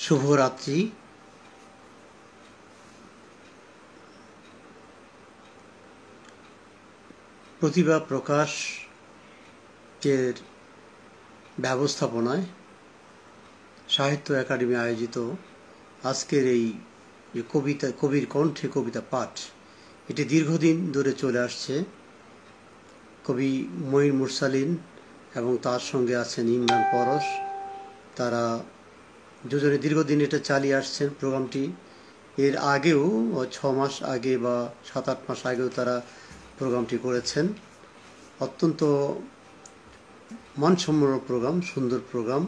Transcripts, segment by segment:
শুভরাত্রি। প্রতিভা প্রকাশের ব্যবস্থাপনায় সাহিত্য একাডেমি আয়োজিত আজকের এই যে কবির কণ্ঠে কবিতা পাঠ, এটি দীর্ঘদিন ধরে চলে আসছে। কবি মঈন মুরসালিন এবং তার সঙ্গে আছেন ইমরান পরশ। তারা দুজনে দীর্ঘদিন এটা চালিয়ে আসছেন প্রোগ্রামটি। এর আগেও 6 মাস আগে বা 7-8 মাস আগেও তারা প্রোগ্রামটি করেছেন। অত্যন্ত মানসম্পন্ন প্রোগ্রাম, সুন্দর প্রোগ্রাম।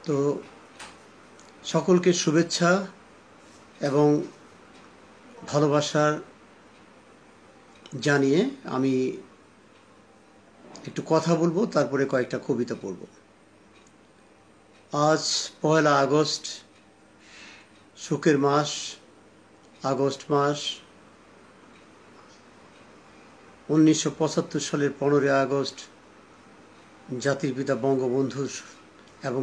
তো সকলকে শুভেচ্ছা এবং ভালোবাসার জানিয়ে আমি একটু কথা বলবো, তারপরে কয়েকটা কবিতা পড়ব। আজ 1 আগস্ট, সুখের মাস, আগস্ট মাস। 1975 সালের 15 আগস্ট জাতির পিতা বঙ্গবন্ধু এবং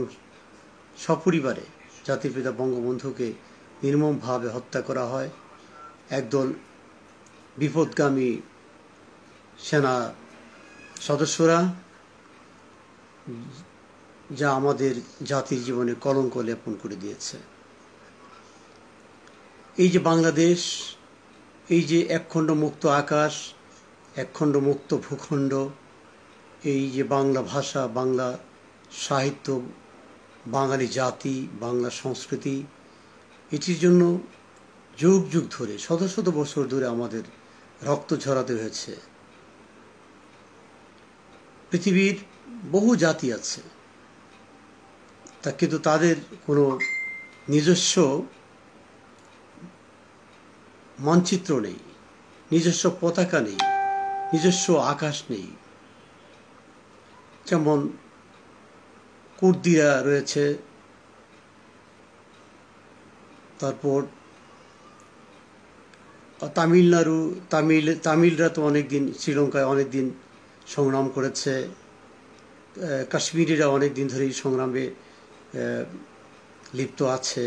সপরিবারে জাতির পিতা বঙ্গবন্ধুকে নির্মমভাবে হত্যা করা হয় একদল বিপদগামী সেনা সদস্যরা, যা আমাদের জাতির জীবনে কলঙ্ক লেপন করে দিয়েছে। এই যে বাংলাদেশ, এই যে একখণ্ড মুক্ত আকাশ, একখণ্ড মুক্ত ভূখণ্ড, এই যে বাংলা ভাষা, বাংলা সাহিত্য, বাঙালি জাতি, বাংলা সংস্কৃতি, এটির জন্য যুগ যুগ ধরে, শত শত বছর ধরে আমাদের রক্ত ঝরাতে হয়েছে। পৃথিবীর বহু জাতি আছে, কিন্তু তাদের কোনো নিজস্ব মানচিত্র নেই, নিজস্ব পতাকা নেই, নিজস্ব আকাশ নেই। যেমন কুর্দিরা রয়েছে, তারপর তামিলরা তো অনেকদিন শ্রীলঙ্কায় অনেকদিন সংগ্রাম করেছে। কাশ্মীরিরা অনেকদিন ধরেই সংগ্রামে লিপ্ত আছে।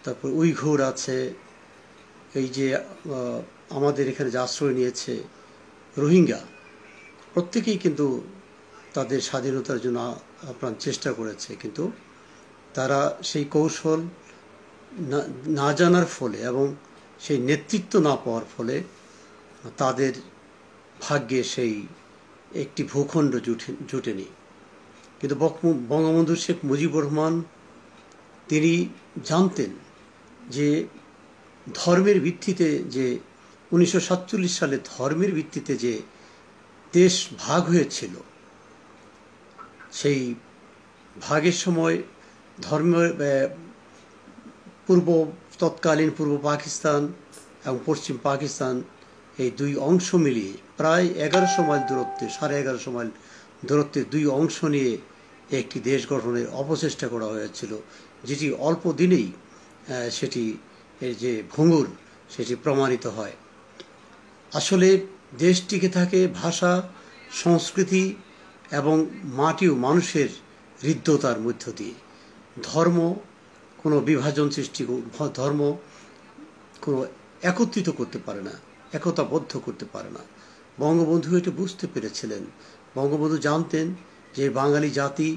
তারপর উইঘুর আছে, এই যে আমাদের এখানে যে আশ্রয় নিয়েছে রোহিঙ্গা, প্রত্যেকেই কিন্তু তাদের স্বাধীনতার জন্য আপ্রাণ চেষ্টা করেছে, কিন্তু তারা সেই কৌশল না জানার ফলে এবং সেই নেতৃত্ব না পাওয়ার ফলে তাদের ভাগ্যে সেই একটি ভূখণ্ড জুটেনি। কিন্তু বঙ্গবন্ধু শেখ মুজিবুর রহমান তিনি জানতেন যে ধর্মের ভিত্তিতে, যে 1947 সালে ধর্মের ভিত্তিতে যে দেশ ভাগ হয়েছিল, সেই ভাগের সময় ধর্মের তৎকালীন পূর্ব পাকিস্তান এবং পশ্চিম পাকিস্তান, এই দুই অংশ মিলিয়ে প্রায় 1100 মাইল দূরত্বে, 1150 মাইল দূরত্বে দুই অংশ নিয়ে একটি দেশ গঠনের অপচেষ্টা করা হয়েছিল, যেটি অল্প দিনেই সেটি এর যে ভঙ্গুর সেটি প্রমাণিত হয়। আসলে দেশ টিকে থাকে ভাষা, সংস্কৃতি এবং মাটি ও মানুষের হৃদ্যতার মধ্য দিয়ে। ধর্ম কোনো বিভাজন সৃষ্টি, ধর্ম কোনো একত্রিত করতে পারে না, একতাবদ্ধ করতে পারে না। বঙ্গবন্ধু এটা বুঝতে পেরেছিলেন। বঙ্গবন্ধু জানতেন যে বাঙালি জাতি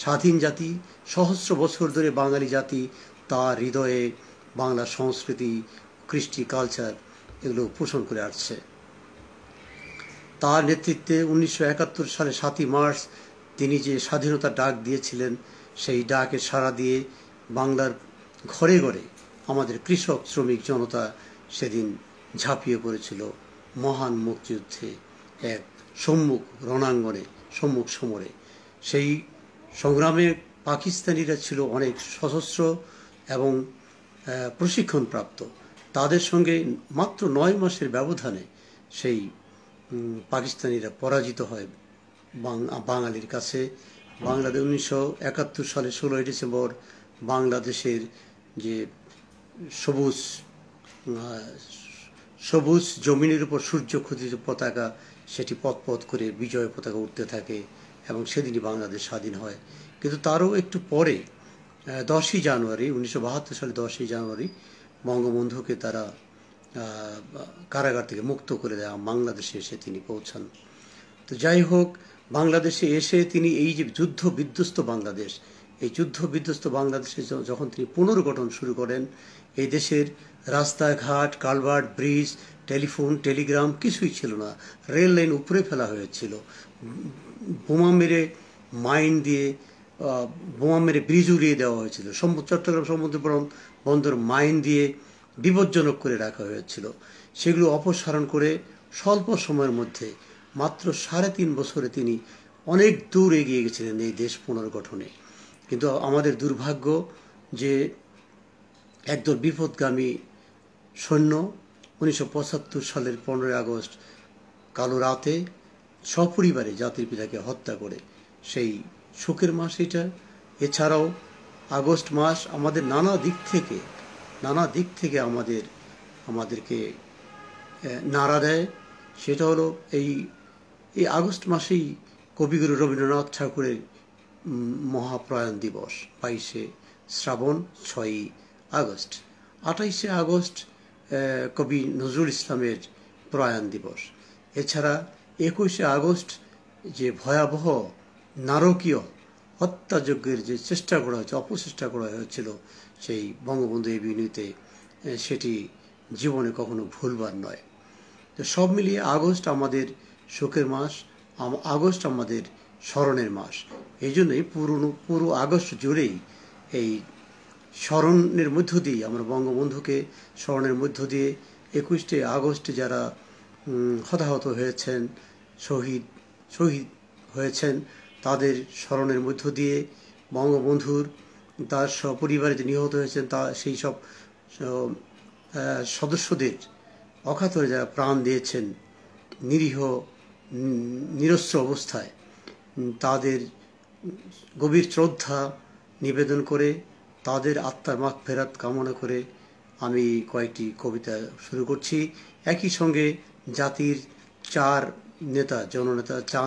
স্বাধীন জাতি, সহস্র বছর ধরে বাঙালি জাতি তার হৃদয়ে বাংলা সংস্কৃতি, কৃষ্টি, কালচার এগুলো পোষণ করে আসছে। তার নেতৃত্বে 1971 সালে 7ই মার্চ তিনি যে স্বাধীনতার ডাক দিয়েছিলেন, সেই ডাকে সাড়া দিয়ে বাংলার ঘরে ঘরে আমাদের কৃষক শ্রমিক জনতা সেদিন ঝাঁপিয়ে পড়েছিল মহান মুক্তিযুদ্ধে, এক সম্মুখ রণাঙ্গনে, সম্মুখ সমরে। সেই সংগ্রামে পাকিস্তানিরা ছিল অনেক সশস্ত্র এবং প্রশিক্ষণপ্রাপ্ত। তাদের সঙ্গে মাত্র 9 মাসের ব্যবধানে সেই পাকিস্তানিরা পরাজিত হয় বাঙালির কাছে, বাংলাদেশ 1971 সালে 16ই ডিসেম্বর বাংলাদেশের যে সবুজ সবুজ জমিনের উপর সূর্য খোদিত পতাকা সেটি পথ করে বিজয় পতাকা উঠতে থাকে এবং সেদিনই বাংলাদেশ স্বাধীন হয়। কিন্তু তারও একটু পরে 10ই জানুয়ারি 1972 সালে 10ই জানুয়ারি বঙ্গবন্ধুকে তারা কারাগার থেকে মুক্ত করে দেয়, বাংলাদেশে এসে তিনি পৌঁছান। তো যাই হোক, বাংলাদেশে এসে তিনি এই যে যুদ্ধ বিধ্বস্ত বাংলাদেশ, এই যুদ্ধ বিধ্বস্ত বাংলাদেশে যখন তিনি পুনর্গঠন শুরু করেন, এই দেশের রাস্তাঘাট, কালভার্ট, ব্রিজ, টেলিফোন, টেলিগ্রাম কিছুই ছিল না, রেল লাইন উপরে ফেলা হয়েছিল, বোমা মেরে মাইন দিয়ে বোমা মেরে ব্রিজ উড়িয়ে দেওয়া হয়েছিল, চট্টগ্রাম সমুদ্র বন্দর মাইন দিয়ে বিপজ্জনক করে রাখা হয়েছিল। সেগুলো অপসারণ করে স্বল্প সময়ের মধ্যে মাত্র 3.5 বছরে তিনি অনেক দূর এগিয়ে গেছিলেন এই দেশ পুনর্গঠনে। কিন্তু আমাদের দুর্ভাগ্য যে একদল বিপদগামী সৈন্য 1975 সালের 15ই আগস্ট কালো রাতে সপরিবারে জাতির পিতাকে হত্যা করে, সেই শোকের মাস এটা। এছাড়াও আগস্ট মাস আমাদের নানা দিক থেকে আমাদেরকে নাড়া দেয়। সেটা হলো এই আগস্ট মাসেই কবিগুরু রবীন্দ্রনাথ ঠাকুরের মহাপ্রয়াণ দিবস, 22শে শ্রাবণ, 6ই আগস্ট। 28শে আগস্ট কবি নজরুল ইসলামের প্রয়াণ দিবস। এছাড়া 21শে আগস্ট যে ভয়াবহ নারকীয় হত্যাযজ্ঞের যে অপচেষ্টা করা হয়েছিল সেই বঙ্গবন্ধু এভিনিউতে, সেটি জীবনে কখনো ভুলবার নয়। তো সব মিলিয়ে আগস্ট আমাদের শোকের মাস, আগস্ট আমাদের স্মরণের মাস। এই জন্যই পুরো আগস্ট জুড়েই এই স্মরণের মধ্য দিয়ে আমরা বঙ্গবন্ধুকে স্মরণের মধ্য দিয়ে 21শে আগস্টে যারা হতাহত হয়েছেন, শহীদ হয়েছেন, তাদের স্মরণের মধ্য দিয়ে বঙ্গবন্ধুর তার সপরিবারে যে নিহত হয়েছেন সেই সব সদস্যদের অকাতরে যারা প্রাণ দিয়েছেন নিরীহ নিরস্ত্র অবস্থায়, তাদের গভীর শ্রদ্ধা নিবেদন করে তাদের আত্মার মাগফিরাত কামনা করে আমি কয়েকটি কবিতা শুরু করছি। একই সঙ্গে জাতির 4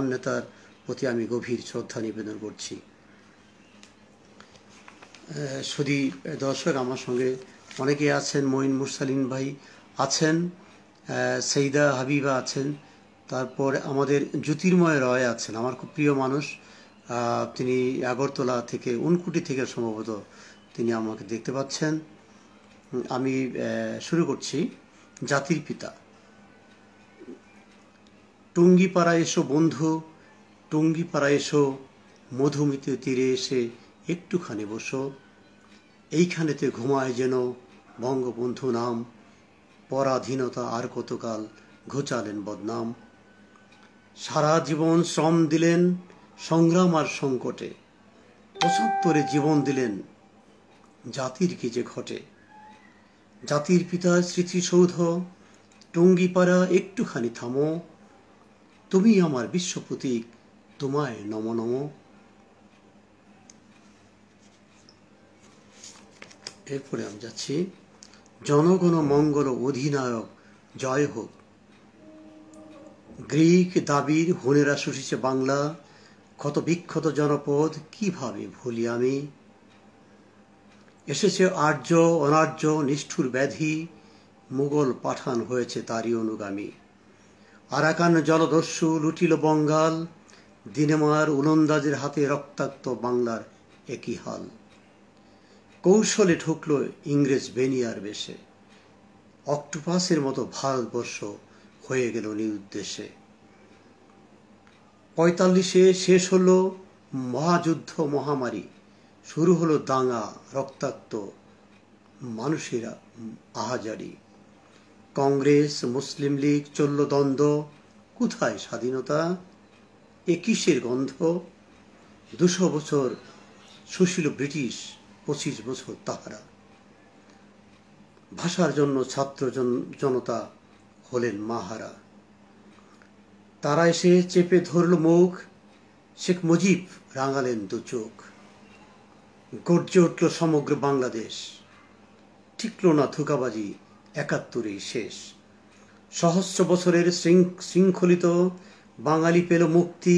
নেতার প্রতি আমি গভীর শ্রদ্ধা নিবেদন করছি। শুধু দর্শক, আমার সঙ্গে অনেকে আছেন, মঈন মুরসালিন ভাই আছেন, সৈয়দা হাবিবা আছেন, তারপর আমাদের জ্যোতির্ময় রয় আছেন, আমার খুব প্রিয় মানুষ। তিনি আগরতলা থেকে, উনকুটি থেকে সম্ভবত তিনি আমাকে দেখতে পাচ্ছেন। আমি শুরু করছি। জাতির পিতা। টুঙ্গিপাড়া এসো বন্ধু, টুঙ্গিপাড়া এসো, মধুমিতে তীরে এসে একটুখানি বসো, এইখানেতে ঘুমায় যেন বঙ্গবন্ধু নাম, পরাধীনতা আর কতকাল ঘোচালেন বদনাম। সারা জীবন শ্রম দিলেন সংগ্রাম আর সংকটে, 75 জীবন দিলেন জাতির কি যে ঘটে। জাতির পিতার স্মৃতিসৌধ টুঙ্গিপাড়া, একটুখানি থামো, তুমি আমার বিশ্ব প্রতীক, তোমায় নম নম। এরপরে আমি যাচ্ছি। জনগণ মঙ্গল অধিনায়ক জয় হোক, গ্রিক দাবির হুনেরা শুষিছে বাংলা, ক্ষত বিক্ষত জনপদ কিভাবে ভুলি আমি। এসেছে আর্য অনার্য নিষ্ঠুর ব্যাধি, মুঘল পাঠান হয়েছে তারই অনুগামী। আরাকান জলদস্যু লুটিল বঙ্গাল, দিনেমার উলন্দাজের হাতে রক্তাক্ত বাংলার একই হাল। কৌশলে ঢুকল ইংরেজ বেনিয়ার বেশে, অক্টোপাসের মতো ভারতবর্ষ হয়ে গেল নিরুদ্দেশে। 45-এ শেষ হলো মহাযুদ্ধ মহামারী, শুরু হলো দাঙ্গা, রক্তাক্ত মানুষেরা আহাজারি। কংগ্রেস মুসলিম লীগ চলল দ্বন্দ্ব, কোথায় স্বাধীনতা, এ কিসের গন্ধ। 200 বছর শুষিল ব্রিটিশ, 25 বছর তাহারা। ভাষার জন্য ছাত্র জনতা হলেন মাহারা। তারা এসে চেপে ধরল মুখ, শেখ মুজিব রাঙালেন দু চোখ, গর্জে উঠল সমগ্র বাংলাদেশ, টিকল না ধোঁকাবাজি, ৭১-ই শেষ। সহস্র বছরের শৃঙ্খলিত বাঙালি পেল মুক্তি,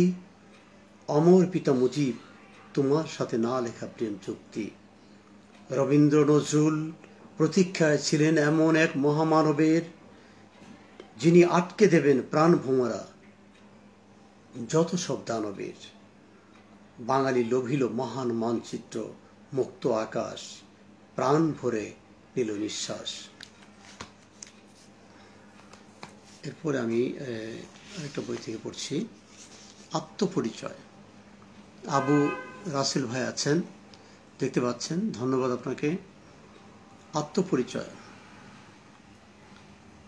অমর পিতা মুজিব তোমার সাথে না লেখা প্রেম চুক্তি। রবীন্দ্র নজরুল প্রতীক্ষায় ছিলেন এমন এক মহামানবের, যিনি আটকে দেবেন প্রাণ ভোমরা যত সব দানবের। বাঙালি লোভিল মহান মানচিত্র, মুক্ত আকাশ, প্রাণ ভরে নিল নিঃশ্বাস। এরপরে আমি আরেকটা বই থেকে পড়ছি, আত্মপরিচয়। আবু রাসেল ভাই আছেন, দেখতে পাচ্ছেন, ধন্যবাদ আপনাকে। আত্মপরিচয়।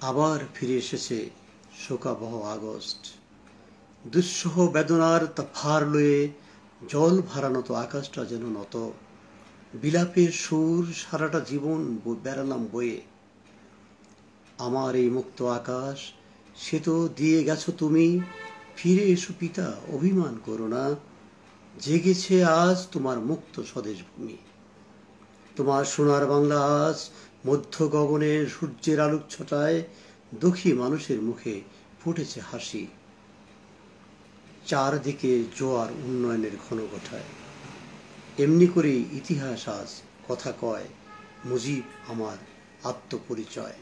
আবার ফিরে এসেছে শোকাবহ আগস্ট, দুঃসহ বেদনার তা ভার লয়ে জল ভারানো তো আকাশটা যেন নত। বিলাপের সুর সারাটা জীবন বেড়ালাম বয়ে, আমার এই মুক্ত আকাশ সে তো দিয়ে গেছো তুমি। ফিরে এসো পিতা, অভিমান করো না, জেগেছে আজ তোমার মুক্ত স্বদেশ ভূমি। তোমার সোনার বাংলা আজ মধ্য গগনের সূর্যের আলোক ছটায়, দুঃখী মানুষের মুখে ফুটেছে হাসি। চারদিকে জোয়ার উন্নয়নের ঘনঘটায়, এমনি করেই ইতিহাস আজ কথা কয়, মুজিব আমার আত্মপরিচয়।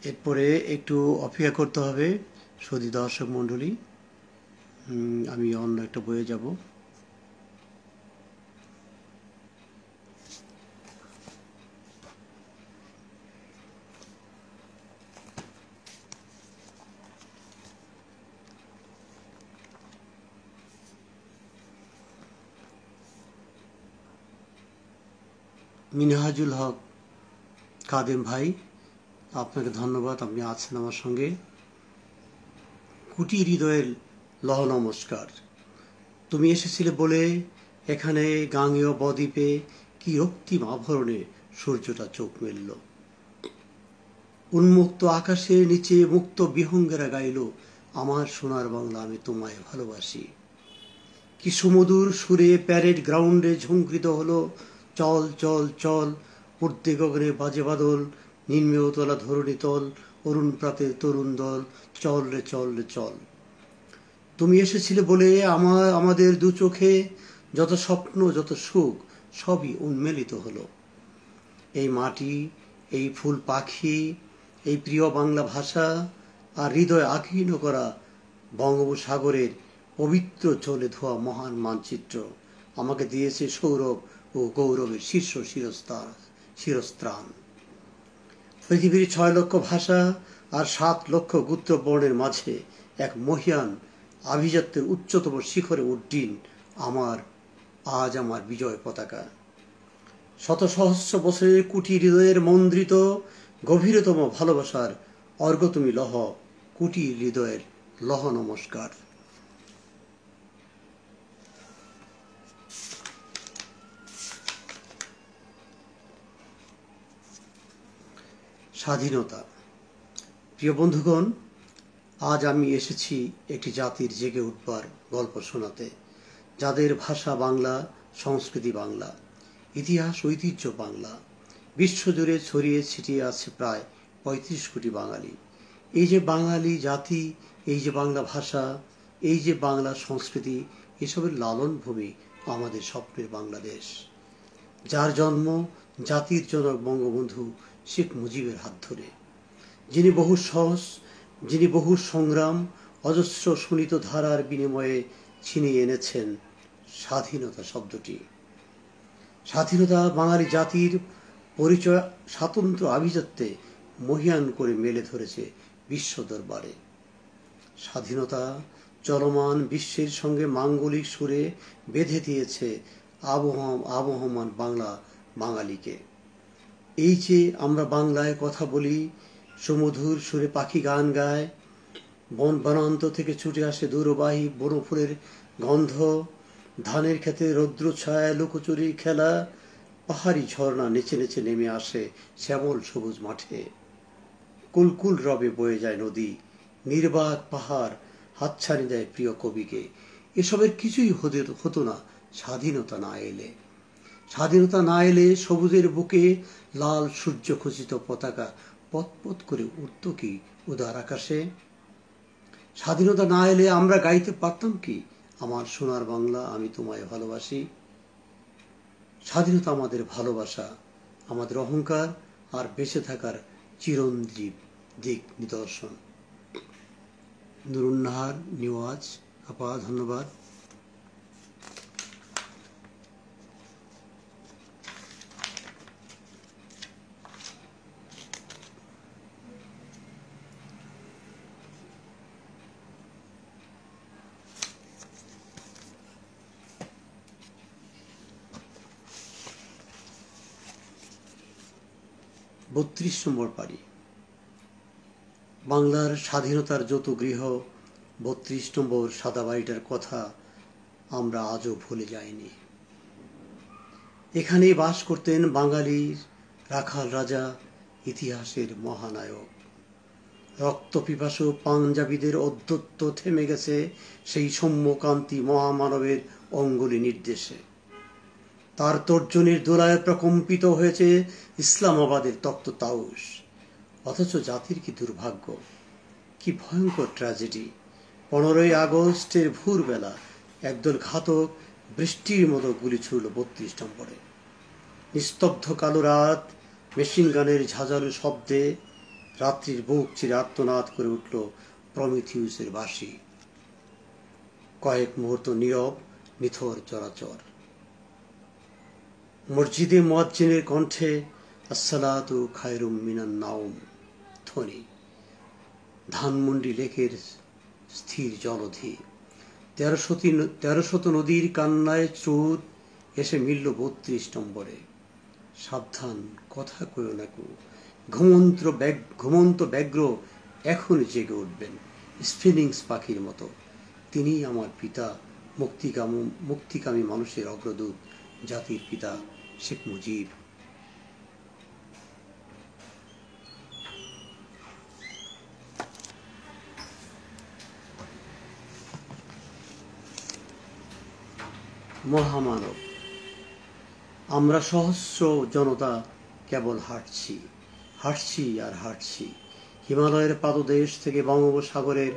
এরপরে একটু অপেক্ষা করতে হবে সদী দর্শক মণ্ডলী, আমি অন্য একটা বইয়ে যাব। মিনহাজুল হক কাদেম ভাই, আপনাকে ধন্যবাদ, আপনি আছেন আমার সঙ্গে। কুটির হৃদয়ের লহ নমস্কার। তুমি এসেছিলে বলে এখানে গাঙ্গেয় বদ্বীপে কি রক্তিম আভরণে সূর্যটা চোখ মেলল। উন্মুক্ত আকাশের নিচে মুক্ত বিহঙ্গেরা গাইল, আমার সোনার বাংলা আমি তোমায় ভালোবাসি। কি সুমধুর সুরে প্যারেড গ্রাউন্ডে ঝঙ্কৃত হলো, চল চল চল, ঊর্ধ্বে গগনে বাজে বাদল, নিম্নেও তোলা ধরণী তল, অরুণ প্রাতের তরুণ দল, চল রে চল রে চল। তুমি এসেছিলে বলে আমাদের দু চোখে যত স্বপ্ন যত সুখ সবই উন্মেলিত হলো। এই মাটি, এই ফুল পাখি, এই প্রিয় বাংলা ভাষা আর হৃদয় আকীর্ণ করা বঙ্গোপসাগরের পবিত্র জলে ধোয়া মহান মানচিত্র আমাকে দিয়েছে সৌরভ ও গৌরবের শীর্ষ শিরস্ত্রাণ। পৃথিবীর ৬ লক্ষ ভাষা আর ৭ লক্ষ গোত্রবর্ণের মাঝে এক মহিয়ান আভিজাত্যের উচ্চতম শিখরে উড্ডীন আজ আমার বিজয় পতাকা। শত সহস্র বছরের কুটির হৃদয়ের মন্দ্রিত গভীরতম ভালোবাসার অর্ঘ্য তুমি লহ, কুটির হৃদয়ের লহ নমস্কার। স্বাধীনতা। প্রিয় বন্ধুগণ, আজ আমি এসেছি একটি জাতির জেগে উঠবার গল্প শোনাতে, যাদের ভাষা বাংলা, সংস্কৃতি বাংলা, ইতিহাস ঐতিহ্য বাংলা। বিশ্বজুড়ে ছড়িয়ে ছিটিয়ে আছে প্রায় ৩৫ কোটি বাঙালি। এই যে বাঙালি জাতি, এই যে বাংলা ভাষা, এই যে বাংলা সংস্কৃতি, এসবের লালন ভূমি আমাদের স্বপ্নের বাংলাদেশ, যার জন্ম জাতির জনক বঙ্গবন্ধু শেখ মুজিবের হাত ধরে, যিনি বহু সংগ্রাম অজস্র শোণিত ধারার বিনিময়ে ছিনিয়ে এনেছেন স্বাধীনতা শব্দটি। স্বাধীনতা বাঙালি জাতির পরিচয় স্বাতন্ত্র্য আভিজাত্যে মহিয়ান করে মেলে ধরেছে বিশ্ব দরবারে। স্বাধীনতা চলমান বিশ্বের সঙ্গে মাঙ্গলিক সুরে বেঁধে দিয়েছে আবহমান বাঙালিকে। এই যে আমরা বাংলায় কথা বলি, সুমধুর সুরে পাখি গান গায়, বনান্ত থেকে ছুটে আসে দূরবাহী বনফুলের গন্ধ, ধানের ক্ষেতে রৌদ্র ছায়া লুকোচুরি খেলা, পাহাড়ি ঝর্ণা নেচে নেচে নেমে আসে শ্যামল সবুজ মাঠে, কুলকুল রবে বয়ে যায় নদী, নির্বাক পাহাড় হাতছানি দেয় প্রিয় কবিকে। এসবের কিছুই হতো না স্বাধীনতা না এলে। স্বাধীনতা না এলে সবুজের বুকে লাল সূর্য খচিত পতাকা পথ করে উঠত কি উদার আকাশে। স্বাধীনতা না এলে আমরা গাইতে পারতাম কি আমার সোনার বাংলা আমি তোমায় ভালোবাসি। স্বাধীনতা আমাদের ভালোবাসা, আমাদের অহংকার আর বেঁচে থাকার চিরঞ্জীব দিক নিদর্শন। নুরুন্নাহার নিওয়াজ আপা, ধন্যবাদ। ৩২ নম্বর পারি। বাংলার স্বাধীনতার যত গৃহ ৩২ নম্বর সাদা বাড়িটার কথা আমরা আজও ভুলে যাইনি। এখানেই বাস করতেন বাঙালির রাখাল রাজা, ইতিহাসের মহানায়ক। রক্তপিপাসু পাঞ্জাবিদের অদ্যত্ব থেমে গেছে সেই সৌম্যকান্তি মহামানবের অঙ্গুলি নির্দেশে। তার তর্জনীর দোলায় প্রকম্পিত হয়েছে ইসলামাবাদের তপ্ত তাউস। অথচ জাতির কি দুর্ভাগ্য, কি ভয়ঙ্কর ট্র্যাজেডি! 15ই আগস্টের ভোরবেলা একদল ঘাতক বৃষ্টির মতো গুলি ছুড়ল 32 নম্বরে। নিস্তব্ধ কালো রাত, মেশিন গানের ঝাঁঝালো শব্দে রাত্রির বুক চিরে আর্তনাদ করে উঠল প্রমিথিউসের বাঁশি। কয়েক মুহূর্ত নীরব নিথর চরাচর। মসজিদে মুয়াজ্জিনের কণ্ঠে আসসালাতু খায়রুম মিনান নাওম ধ্বনি। ধানমন্ডি লেকের স্থির জলধি। 1300 নদীর কান্নায় স্রোত এসে মিলল 32 নম্বরে। সাবধান, কথা কইও না কো, ঘুমন্ত ব্যগ্র এখন জেগে উঠবেন স্ফিনিংস পাখির মতো। তিনি আমার পিতা, মুক্তিকামী মানুষের অগ্রদূত, জাতির পিতা শেখ মুজিব। মহামানব। আমরা সহস্র জনতা কেবল হাঁটছি আর হাঁটছি। হিমালয়ের পাদদেশ থেকে বঙ্গোপসাগরের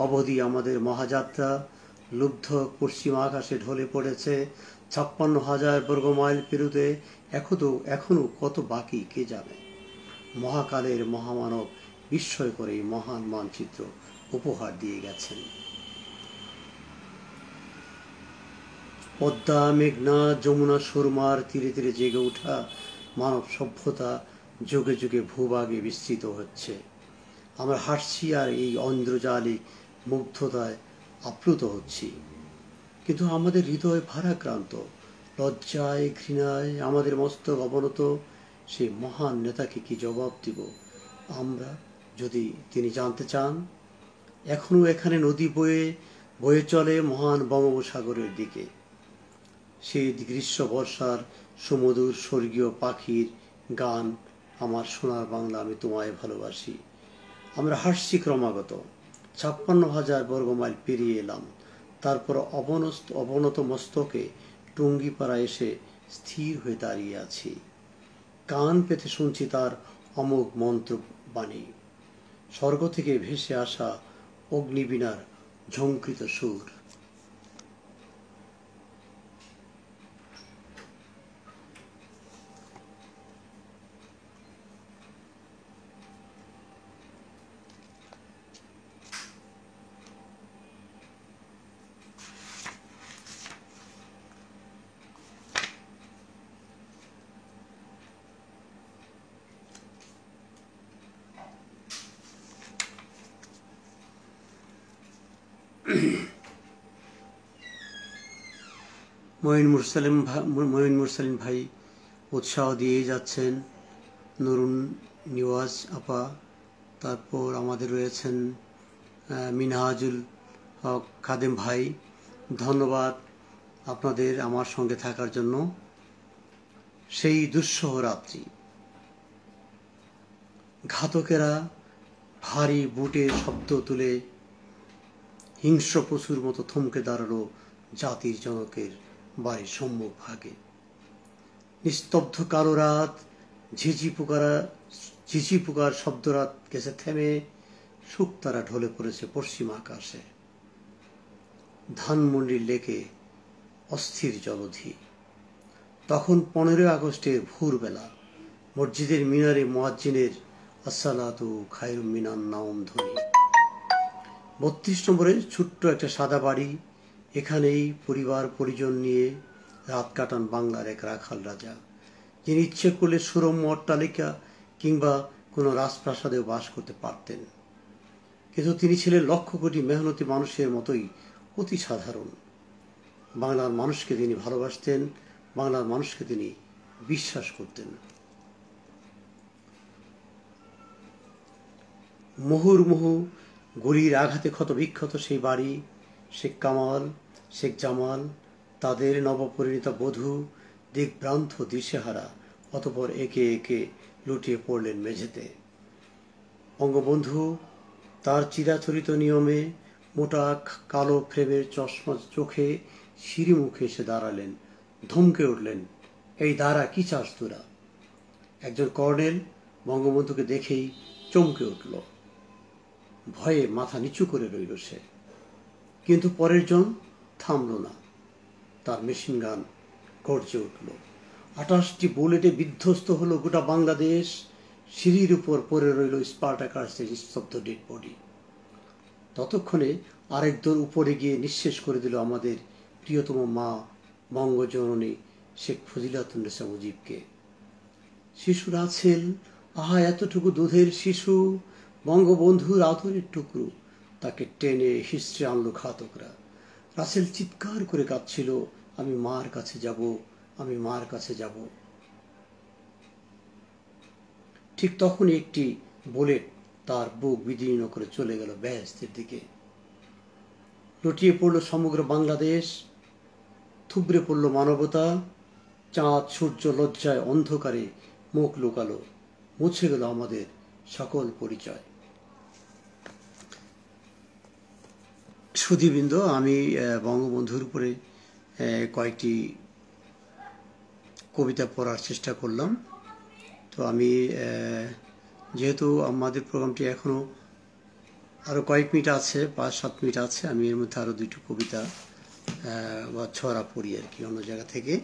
অবধি আমাদের মহাযাত্রা লুব্ধ পশ্চিম আকাশে ঢলে পড়েছে। 56,000 বর্গমাইল পেরুতে এখনো কত বাকি কে জানে। মহাকালের মহামানব বিস্ময় করে মহান মানচিত্র উপহার দিয়ে গেছেন। পদ্মা, মেঘনা, যমুনা, সুরমার তীরে তীরে জেগে ওঠা মানব সভ্যতা যুগে যুগে ভূভাগে বিস্তৃত হচ্ছে। আমরা হাঁটছি আর এই ঐন্দ্রজালিক মুগ্ধতায় আপ্লুত হচ্ছি। কিন্তু আমাদের হৃদয় ভারাক্রান্ত, লজ্জায় ঘৃণায় আমাদের মস্তক অবনত। সেই মহান নেতাকে কি জবাব দিব আমরা যদি তিনি জানতে চান? এখনো এখানে নদী বয়ে চলে মহান বঙ্গোপসাগরের দিকে। সেই গ্রীষ্ম বর্ষার সুমধুর স্বর্গীয় পাখির গান, আমার সোনার বাংলা আমি তোমায় ভালোবাসি। আমরা হাসছি ক্রমাগত। 56,000 বর্গমাইল পেরিয়ে এলাম। তারপর অবনত মস্তকে টুঙ্গিপাড়া এসে স্থির হয়ে দাঁড়িয়ে আছি। কান পেতে শুনছি তার অমোঘ মন্ত্রবাণী। স্বর্গ থেকে ভেসে আসা অগ্নিবীণার ঝঙ্কৃত সুর। মঈন মুরসালিন ভাই উৎসাহ দিয়ে যাচ্ছেন। নুরুন নিওয়াজ আপা, তারপর আমাদের রয়েছেন মিনহাজুল হক খাদেম ভাই। ধন্যবাদ আপনাদের আমার সঙ্গে থাকার জন্য। সেই দুঃসহ রাত্রি, ঘাতকেরা ভারী বুটের শব্দ তুলে হিংস্র পশুর মতো থমকে দাঁড়ালো জাতির জনকের বাড়ির সম্মুখ ভাগে। নিস্তব্ধ কালো রাত, ঝিঝি পোকার শব্দরাত গেছে থেমে, শুকতারা ঢলে পড়েছে পশ্চিম আকাশে। ধানমন্ডির লেকে অস্থির জলধি। তখন 15 আগস্টের ভোরবেলা মসজিদের মিনারে মুয়াজ্জিনের আসসালাতু খায়রুম মিনান নাওম ধ্বনি। 32 নম্বরের ছোট্ট একটা সাদা বাড়ি, এখানেই পরিবার পরিজন নিয়ে রাত কাটান বাংলার এক রাখাল রাজা, যিনি ইচ্ছে করলে সুরম্য অট্টালিকা কিংবা কোনো রাজপ্রাসাদেও বাস করতে পারতেন। কিন্তু তিনি ছিলেন লক্ষ কোটি মেহনতি মানুষের মতোই অতি সাধারণ। বাংলার মানুষকে তিনি ভালোবাসতেন, বাংলার মানুষকে তিনি বিশ্বাস করতেন। মুহুর্মুহু গুলির আঘাতে ক্ষতবিক্ষত সেই বাড়ি, শেখ কামাল, শেখ জামাল, তাদের নবপরিণীতা বধূ দিগ্ভ্রান্ত দিশেহারা অতঃপর একে একে লুটিয়ে পড়লেন মেঝেতে। বঙ্গবন্ধু তার চিরাচরিত নিয়মে মোটা কালো ফ্রেমের চশমা চোখে সিঁড়ি মুখে এসে দাঁড়ালেন। ধমকে উঠলেন, এই দাঁড়া, কি চাস তোরা? একজন কর্নেল বঙ্গবন্ধুকে দেখেই চমকে উঠল। ভয়ে মাথা নিচু করে রইল সে। কিন্তু পরের জন থামল না। তার মেশিন গান গর্জে উঠল। 28টি বুলেটে বিধ্বস্ত হলো গোটা বাংলাদেশ। সিঁড়ির উপর পড়ে রইল স্পার্টাকাসের স্তব্ধ ডেড বডি। ততক্ষণে আরেকজন উপরে গিয়ে নিঃশেষ করে দিল আমাদের প্রিয়তম মা বঙ্গজননী শেখ ফজিলাতুন্নেসা মুজিবকে। শিশু রাছেল, আহা এতটুকু দুধের শিশু, বঙ্গবন্ধুর আদরের টুকরো, তাকে টেনে হিস্ট্রি আনলো ঘাতকরা। রাসেল চিৎকার করে কাঁদছিল, আমি মার কাছে যাব, আমি মার কাছে যাব। ঠিক তখনই একটি বুলেট তার বুক বিদীর্ণ করে চলে গেল বেহেশতের দিকে। লুটিয়ে পড়ল সমগ্র বাংলাদেশ, থুবড়ে পড়ল মানবতা। চাঁদ সূর্য লজ্জায় অন্ধকারে মুখ লুকালো, মুছে গেল আমাদের সকল পরিচয়। সুধীবৃন্দ, আমি বঙ্গবন্ধুর উপরে কয়েকটি কবিতা পড়ার চেষ্টা করলাম। তো আমি যেহেতু আমাদের প্রোগ্রামটি এখনো আরো কয়েক মিনিট আছে, 5-7 মিনিট আছে, আমি এর মধ্যে আরো 2টি কবিতা বা ছড়া পড়ি আর কি অন্য জায়গা থেকে।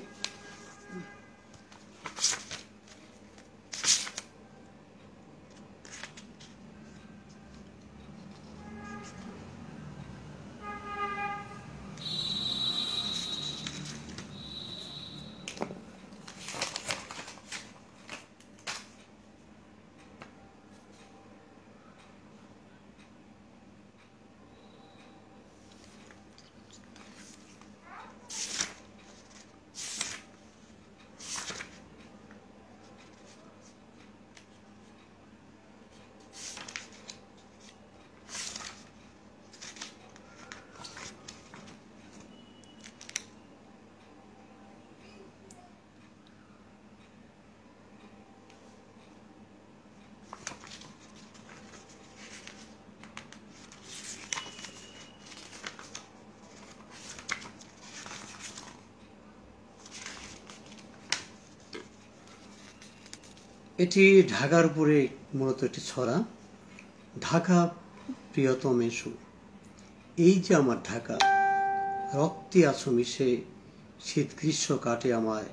এটি ঢাকার উপরে মূলত একটি ছড়া। ঢাকা প্রিয়তম এসো, এই যে আমার ঢাকা, রক্তে আছো মিশে, শীত গ্রীষ্ম কাটে আমায়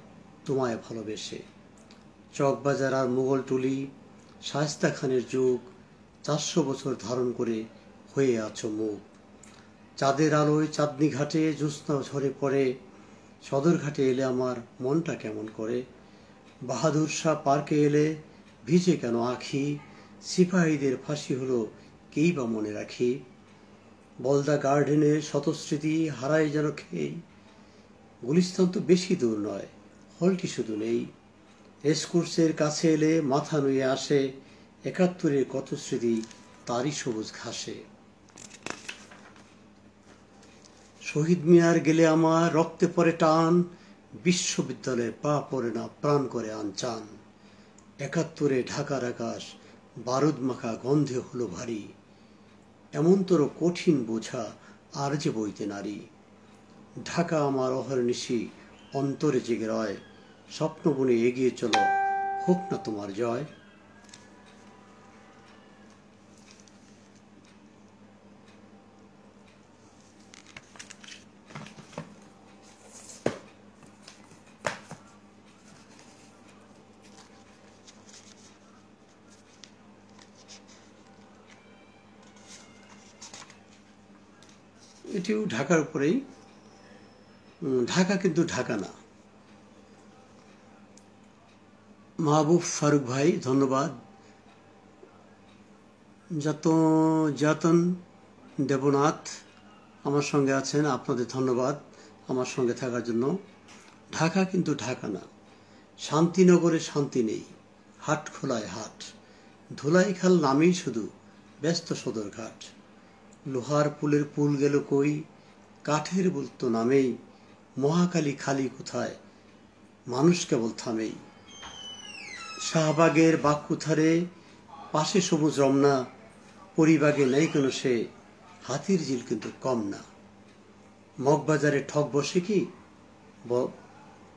তোমায় ভালোবেসে। চকবাজার আর মোগলটুলি, শায়েস্তা খানের যুগ, 400 বছর ধারণ করে হয়ে আছো মুখ। চাঁদের আলোয় চাঁদনি ঘাটে জ্যোৎস্না ঝরে পড়ে, সদরঘাটে এলে আমার মনটা কেমন করে। বাহাদুর শাহ পার্কে এলে ভিজে কেন আখি, সিপাহীদের ফাঁসি হলো কেই বা মনে রাখি। বলদা গার্ডেনের শতস্মৃতি হারায় যেন খেই, গুলিস্তান তো বেশি দূর নয়, হলটি শুধু নেই। রেসকোর্সের কাছে এলে মাথা নুয়ে আসে, 71-এর কত স্মৃতি তারই সবুজ ঘাসে। শহীদ মিনার গেলে আমার রক্তে পড়ে টান, বিশ্ববিদ্যালয়ে পা পড়ে না প্রাণ করে আনচান। 71-এ ঢাকার আকাশ বারুদ মাখা গন্ধে হলো ভারী, এমন তোর কঠিন বোঝা আর যে বইতে নারী। ঢাকা আমার অহর্নিশি অন্তরে জেগে রয়, স্বপ্ন বুনে এগিয়ে চলো, হোক না তোমার জয়। এটিও ঢাকার উপরেই। ঢাকা কিন্তু ঢাকা না। মাহবুব ফারুক ভাই ধন্যবাদ। যাতন দেবনাথ আমার সঙ্গে আছেন, আপনাদের ধন্যবাদ আমার সঙ্গে থাকার জন্য। ঢাকা কিন্তু ঢাকা না। শান্তিনগরে শান্তি নেই, হাট খোলায় হাট। ধুলাইখাল নামেই শুধু ব্যস্ত সদরঘাট। লোহার পুলের পুল গেল কই, কাঠের বলতো নামেই। মহাকালী খালি কোথায়, মানুষ কেবল থামেই। শাহবাগের বাক্কুথারে পাশে সবুজ রমনা, পরিবাগে নেই কোনো সে, হাতির ঝিল কিন্তু কম না। মগবাজারে ঠক বসে কি,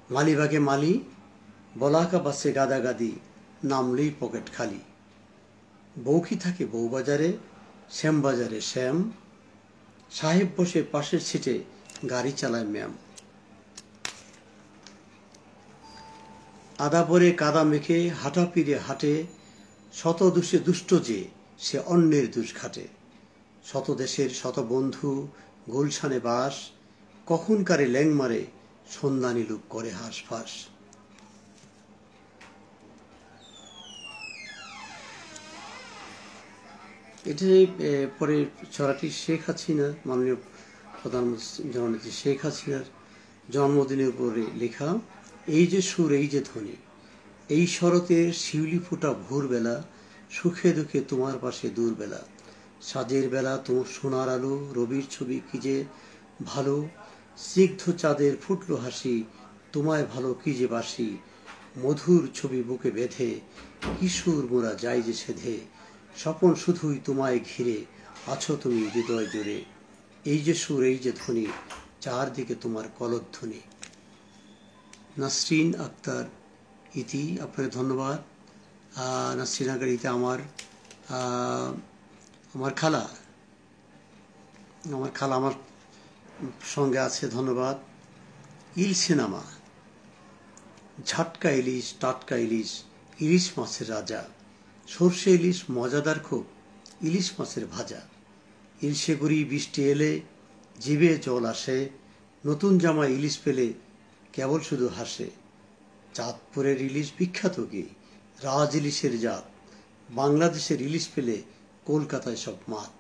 মালিবাগে মালি, বলাকা বাসে গাদাগাদি, নামলেই পকেট খালি। বউকি থাকে বউবাজারে, শ্যামবাজারে শ্যাম, সাহেব বসে পাশের সিটে, গাড়ি চালায় ম্যাম। আদা পরে কাদা মেখে হাঁটা পিড়ে হাঁটে, শত দুষে দুষ্ট যে সে অন্যের দুষ ঘাটে। শত দেশের শত বন্ধু গুলশানে বাস, কখনকারে ল্যাং মারে সন্ধানী লোক করে হাঁসফাঁস। এটি পরে ছড়াটি শেখ হাসিনা, মাননীয় প্রধানমন্ত্রী জননেত্রী শেখ হাসিনার জন্মদিনের উপরে লেখা। এই যে সুর এই যে ধ্বনি, এই শরতের শিউলি ফোটা ভোরবেলা, সুখে দুঃখে তোমার পাশে দূরবেলা। সাজের বেলা তোমার সোনার আলো, রবির ছবি কি যে ভালো। স্নিগ্ধ চাঁদের ফুটলো হাসি, তোমায় ভালো কি যে বাসি। মধুর ছবি বুকে বেঁধে, কিশোর মোরা যাই যে সেধে। স্বপন শুধুই তোমায় ঘিরে, আছো তুমি হৃদয় জুড়ে। এই যে সুর এই যে ধ্বনি, চারদিকে তোমার কলধ্বনি। নাসরিন আক্তার ইতি, আপনাকে ধন্যবাদ। নাসরিন আক্তার ইতি আমার খালা আমার সঙ্গে আছে, ধন্যবাদ। ইল সিনেমা, ঝাটকা ইলিশ, টাটকা ইলিশ, ইলিশ মাছের রাজা। সর্ষে ইলিশ মজাদার খুব, ইলিশ মাছের ভাজা। ইলশে গুড়ি বৃষ্টি এলে জিভে জল আসে, নতুন জামা ইলিশ পেলে কেবল শুধু হাসে। চাঁদপুরের ইলিশ বিখ্যাত কি, রাজ ইলিশের জাত। বাংলাদেশের ইলিশ পেলে কলকাতায় সব মাত।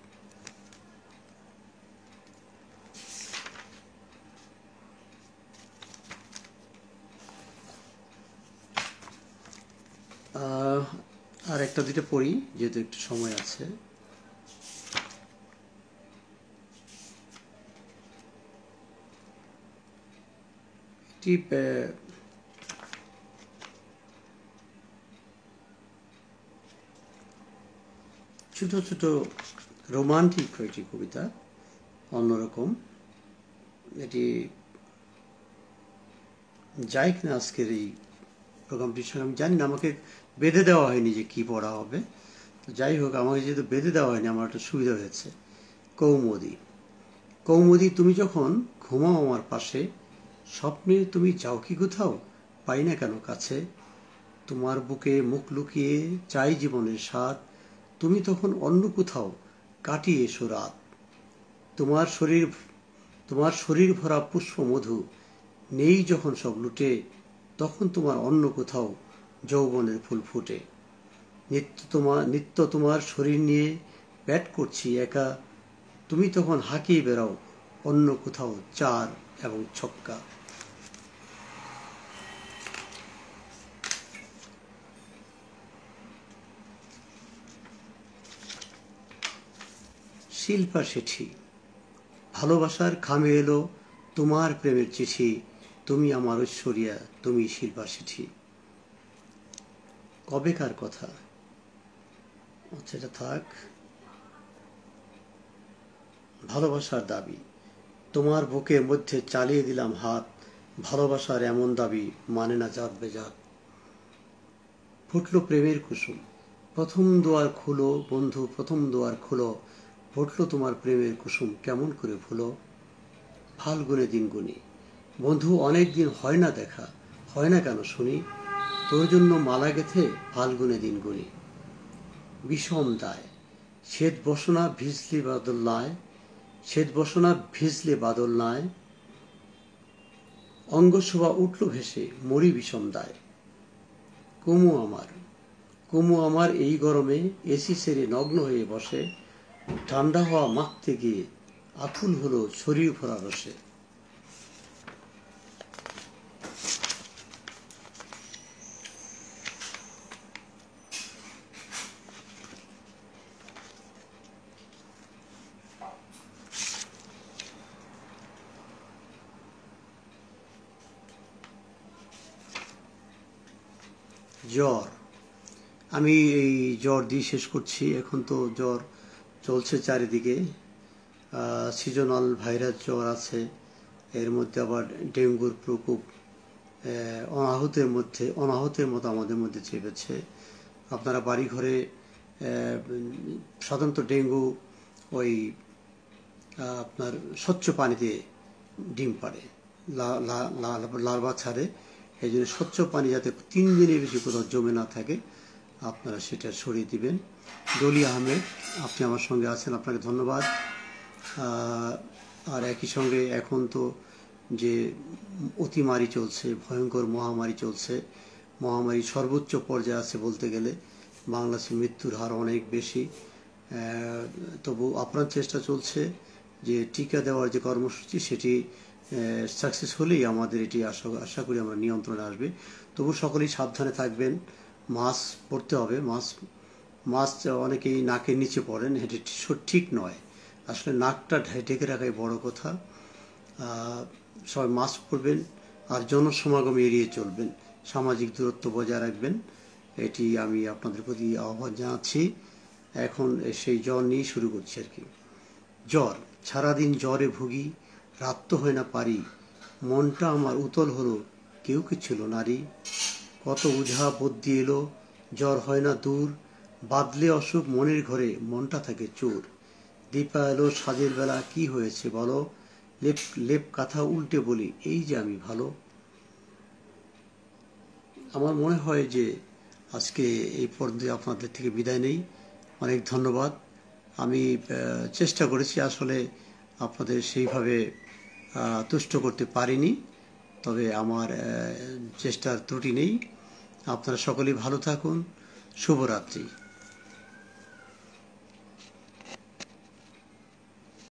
আর একটা দুটো পড়ি যেহেতু একটু সময় আছে। এটি ছোট ছোট রোমান্টিক কয়েকটি কবিতা, অন্যরকম। এটি যাই কিনা আজকের এই প্রোগ্রামটির সঙ্গে, আমি জানি না, আমাকে বেঁধে দেওয়া হয়নি যে কি পড়া হবে। তো যাই হোক, আমাকে যেহেতু বেঁধে দেওয়া হয়নি, আমার একটা সুবিধা হয়েছে। কৌমুদি। কৌমুদি তুমি যখন ঘুমাও আমার পাশে, স্বপ্নে তুমি যাও কি কোথাও, পাই না কেন কাছে। তোমার বুকে মুখ লুকিয়ে চাই জীবনের স্বাদ, তুমি তখন অন্য কোথাও কাটিয়ে এসো রাত। তোমার শরীর ভরা পুষ্প মধু, নেই যখন সব লুটে, তখন তোমার অন্য কোথাও যৌবনের ফুল ফুটে। নিত্য তোমার শরীর নিয়ে ব্যাট করছি একা, তুমি তখন হাঁকিয়ে বেড়াও অন্য কোথাও চার এবং ছক্কা। শিল্পা শেঠি। ভালোবাসার খামে এলো তোমার প্রেমের চিঠি, তুমি আমার ঐশ্বরিয়া, তুমি শিল্পা শেঠি। কবেকার কথা, আচ্ছা এটা থাক। ভালোবাসার দাবি। তোমার বুকের মধ্যে চালিয়ে দিলাম হাত, ভালোবাসার এমন দাবি মানে না জাত বেজাত। ফুটল প্রেমের কুসুম, প্রথম দুয়ার খুলো বন্ধু, প্রথম দুয়ার খুলো, ফুটল তোমার প্রেমের কুসুম কেমন করে ভুলো। ফাল্গুনে দিন গুনি, বন্ধু অনেক দিন হয় না দেখা, হয় না কেন শুনি, তোর জন্য মালা গেথে ফাল্গুনে দিন গুনি। বিষম দায়, শ্বেত বসনা ভিজলে বাদল নায়, শ্বেত বসনা ভিজলে বাদল নায়, অঙ্গশোভা উঠল ভেসে মরি বিষম দায়। কুমু আমার, কুমু আমার এই গরমে এসি সেরে নগ্ন হয়ে বসে, ঠান্ডা হওয়া মাখতে গিয়ে আকুল হলো শরীর ভরা রসে। জ্বর, আমি এই জ্বর দিয়ে শেষ করছি। এখন তো জ্বর চলছে চারিদিকে, সিজনাল ভাইরাস জ্বর আছে, এর মধ্যে আবার ডেঙ্গুর প্রকোপ অনাহতের মতো আমাদের মধ্যে চেপেছে। আপনারা বাড়ি ঘরে সাধারণত ডেঙ্গু ওই আপনার স্বচ্ছ পানিতে ডিম পাড়ে, লার্ভা ছাড়ে। এই জন্য স্বচ্ছ পানি যাতে 3 দিনের বেশি কোথাও জমে না থাকে, আপনারা সেটা সরিয়ে দিবেন। ডলি আহমেদ, আপনি আমার সঙ্গে আছেন, আপনাকে ধন্যবাদ। আর একই সঙ্গে এখন তো যে অতিমারি চলছে, ভয়ঙ্কর মহামারী চলছে, মহামারী সর্বোচ্চ পর্যায়ে আছে বলতে গেলে। বাংলাদেশে মৃত্যুর হার অনেক বেশি, তবু আপ্রাণ চেষ্টা চলছে যে টিকা দেওয়ার যে কর্মসূচি সেটি সাকসেস হলেই আমাদের এটি আশা করি আমরা নিয়ন্ত্রণে আসবে। তবু সকলেই সাবধানে থাকবেন, মাস্ক পরতে হবে। মাস্ক অনেকেই নাকের নিচে পড়েন, এটি ঠিক নয়। আসলে নাকটা ঢেকে রাখাই বড় কথা। সবাই মাস্ক পরবেন আর জনসমাগম এড়িয়ে চলবেন, সামাজিক দূরত্ব বজায় রাখবেন, এটি আমি আপনাদের প্রতি আহ্বান জানাচ্ছি। এখন সেই জ্বর নিয়ে শুরু করছি আর কি। জ্বর, সারাদিন জ্বরে ভুগি, রাত তো হয় না পারি, মনটা আমার উতল হলো, কেউ কি ছিল নারী, কত উঝা বুদ্ধি এলো, জ্বর হয় না দূর, বাদলে অসুখ মনের ঘরে, মনটা থাকে চোর, দীপা এলো সাজের বেলা, কি হয়েছে বলো, লেপ লেপ কাঁথা উল্টে বলি, এই যে আমি ভালো। আমার মনে হয় যে আজকে এই পর্যায়ে আপনাদের থেকে বিদায় নেই। অনেক ধন্যবাদ। আমি চেষ্টা করেছি, আসলে আপনাদের সেইভাবে তুষ্ট করতে পারিনি, তবে আমার চেষ্টার ত্রুটি নেই। আপনারা সকলেই ভালো থাকুন। শুভরাত্রি।